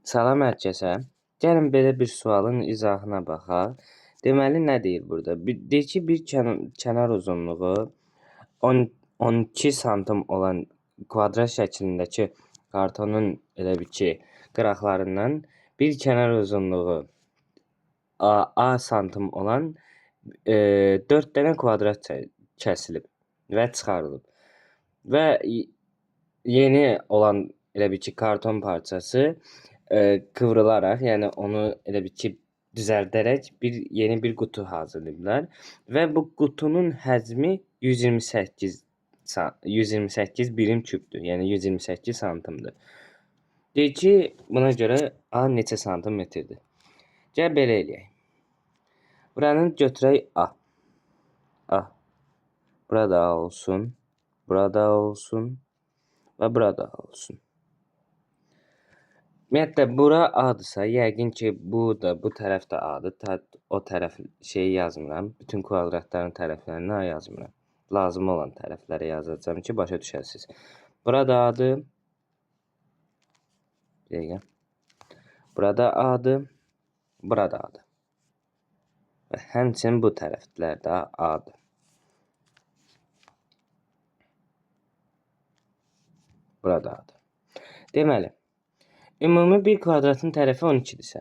Salam hər kəsə. Gəlin belə bir sualın izahına baxaq. Deməli, nə deyir burada? Deyir ki, bir kənar uzunluğu 12 santim olan kvadrat şəklindəki kartonun elə bir ki, qıraqlarından bir kənar uzunluğu A santim olan 4 dənə kvadrat kəsilib və çıxarılıb. Və yeni olan elə bir ki, karton parçası kıvrılaraq, yəni onu elə bir ki, düzəldərək yeni bir qutu hazırlayıblar və bu qutunun həcmi 128 birim küpdür. Yəni 128 santimdir. Deyir ki, buna görə A neçə santimetrdir? Gəl belə eləyək. Buranı götürək A. A. Burada A olsun, burada A olsun və burada A olsun. Ümumiyyətlə, bura A-dırsa, yəqin ki, bu tərəf də A-dır. O tərəf şeyi yazmıram. Bütün kvadratların tərəflərini A yazmıram. Lazım olan tərəfləri yazacağım ki, başa düşəsiniz. Burada A-dır. Bir dəqiqə. Burada A-dır. Burada A-dır. Və həmçinin bu tərəflər də A-dır. Burada A-dır. Deməli, ümumi bir kvadratın tərəfi 12-dirsə,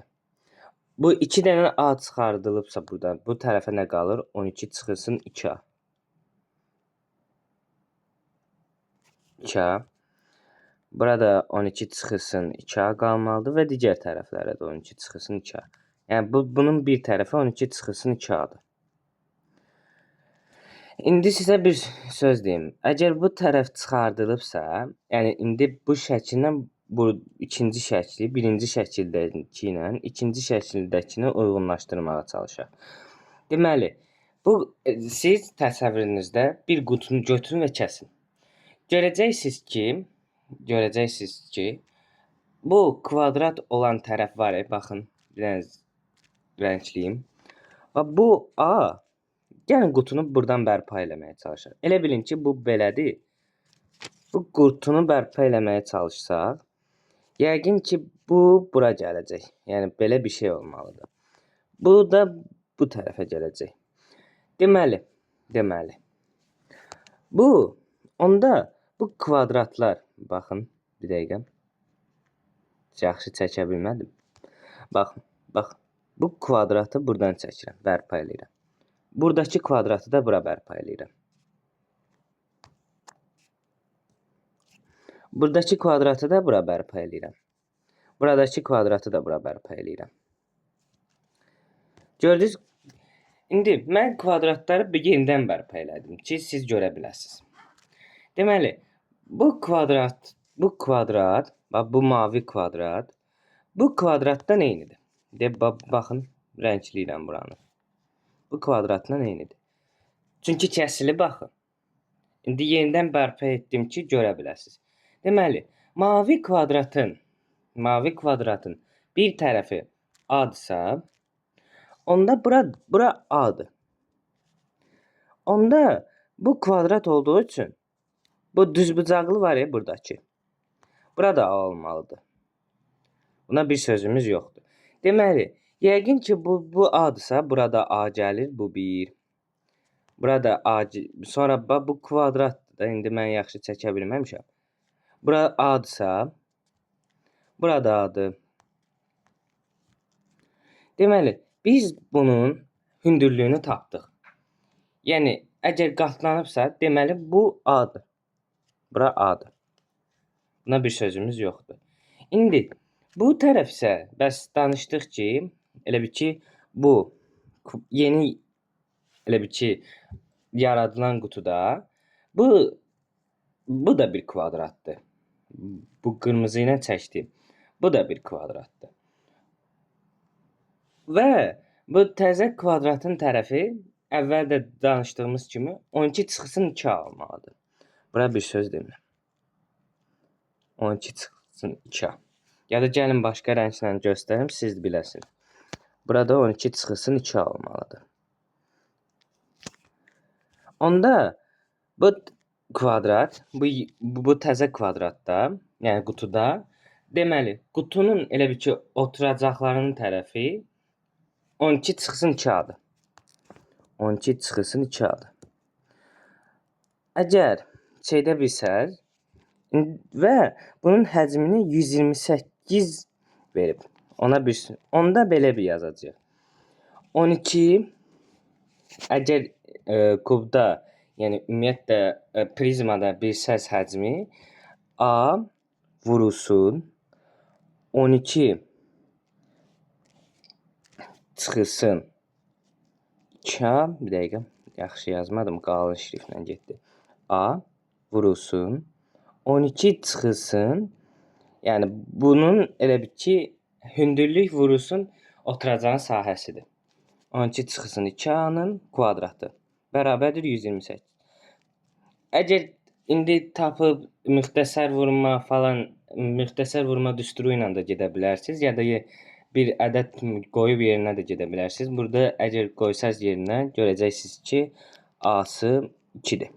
bu 2 dənə A çıxardılıbsa buradan, bu tərəfə nə qalır? 12 çıxılsın 2A. 2A. Burada 12 çıxılsın 2A qalmalıdır və digər tərəflərə də 12 çıxılsın 2A. Yəni, bunun bir tərəfi 12 çıxılsın 2A-dır. İndi sizə bir söz deyim. Əgər bu tərəf çıxardılıbsa, yəni indi bu şəkillə bu ikinci şəkli birinci şəkildəki ilə ikinci şəkildəkini uyğunlaşdırmağa çalışaq. Deməli, siz təsəvvürünüzdə bir qutunu götürün və kəsin. Görəcəksiniz ki, bu kvadrat olan tərəf var, baxın, biraz rəngləyim. Və bu A, gəlin qutunu buradan bərpa eləməyə çalışaq. Elə bilin ki, bu belədir. Bu qutunu bərpa eləməyə çalışsaq, yəqin ki, bu bura gələcək. Yəni, belə bir şey olmalıdır. Bu da bu tərəfə gələcək. Deməli, onda bu kvadratlar, baxın, bir dəqiqə, yaxşı çəkə bilmədim. Baxın, bu kvadratı buradan çəkirəm, bərpa eləyirəm. Buradakı kvadratı da bura bərpa eləyirəm. Buradakı kvadratı da bura bərpa eləyirəm. Buradakı kvadratı da bura bərpa eləyirəm. Gördünüz? İndi mən kvadratları yenidən bərpa elədim ki, siz görə biləsiniz. Deməli, bu kvadrat, bax, bu mavi kvadrat, bu kvadratdan eynidir. Baxın, rəngləyirəm buranı. Bu kvadratdan eynidir. Çünki kəsilib, baxın. İndi yenidən bərpa etdim ki, görə biləsiniz. Deməli, mavi kvadratın bir tərəfi A-dırsa, onda bura A-dır. Onda bu kvadrat olduğu üçün bu düzbucaqlı var ya buradakı. Burada A olmalıdır. Buna bir sözümüz yoxdur. Deməli, yəqin ki, bu A-dırsa, burada A gəlir, bu 1. Burada A, sonra bu kvadratdır da, indi mən yaxşı çəkə bilməmişəm. Bura A-dırsa, burada A-dır. Deməli, biz bunun hündürlüyünü tapdıq. Yəni, əgər qatlanıbsa, deməli, bu A-dır. Bura A-dır. Buna bir sözümüz yoxdur. İndi, bu tərəf isə, bəs danışdıq ki, elə bir ki, bu yeni, elə bir ki, yaradılan qutuda, bu da bir kvadratdır. Bu qırmızı ilə çəkdim. Bu da bir kvadratdır. Və bu təzə kvadratın tərəfi əvvəldə danışdığımız kimi 12 çıxılsın 2A olmalıdır. Bura bir söz demirəm. 12 çıxılsın 2A. Ya da gəlin başqa rənglə göstərim, siz biləsiniz. Burada 12 çıxılsın 2A olmalıdır. Onda bu kvadrat, bu təzə kvadratda, yəni qutuda Deməli, qutunun elə bil ki, oturacaqlarının tərəfi 12 çıxsın 2 adı. 12 çıxsın 2 adı. Əgər şeydə bilsəz və bunun həcmini 128 verib. Onda belə bir yazacağıq. 12 əgər kubda, yəni ümumiyyətlə prizmada bir səs həcmi A vurulsun 12 çıxılsın 2A, bir dəqiqə, yaxşı yazmadım, qalın şriftlə getdi. A vurulsun 12 çıxılsın, yəni bunun elə bil ki, hündürlük vurulsun oturacağın sahəsidir. 12 çıxılsın 2A-nın kvadratı bərabərdir 128. Əgər indi tapıb müxtəsər vurma düsturu ilə də gedə bilərsiniz, ya da bir ədəd qoyub yerinə də gedə bilərsiniz. Burada əgər qoysaz yerinə görəcəksiniz ki, A-sı 2-dir.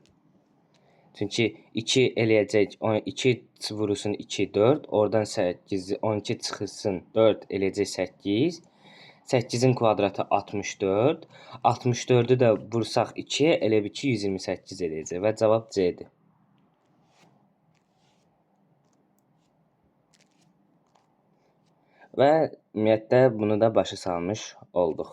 Çünki 2 eləyəcək, 2 vurulsun 2, 4, oradan 8, 12 çıxılsın 4 eləyəcək 8. 8-in kvadratı 64. 64-ü də vursaq 2-yə, elə bil ki, 128 eləyəcək və cavab C-dir. Və ümumiyyətlə bunu da başa salmış olduq.